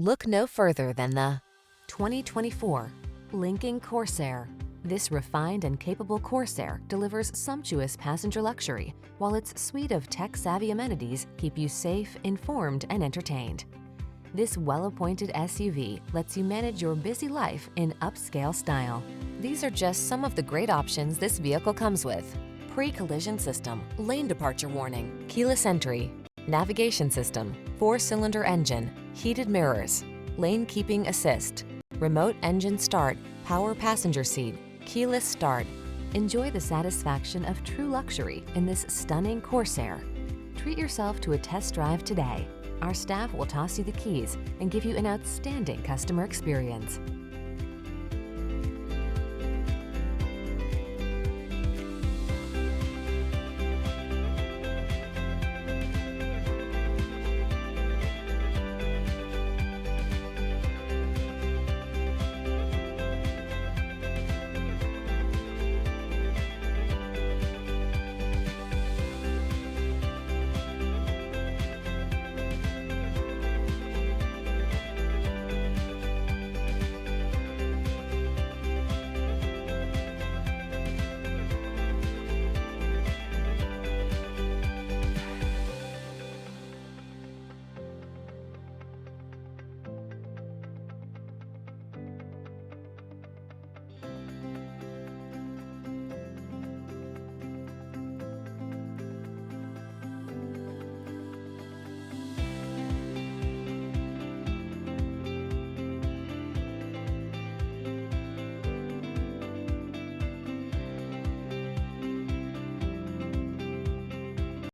Look no further than the 2024 Lincoln Corsair. This refined and capable Corsair delivers sumptuous passenger luxury, while its suite of tech-savvy amenities keep you safe, informed, and entertained. This well-appointed SUV lets you manage your busy life in upscale style. These are just some of the great options this vehicle comes with: pre-collision system, lane departure warning, keyless entry, navigation system, 4-cylinder engine, heated mirrors, lane keeping assist, remote engine start, power passenger seat, keyless start. Enjoy the satisfaction of true luxury in this stunning Corsair. Treat yourself to a test drive today. Our staff will toss you the keys and give you an outstanding customer experience.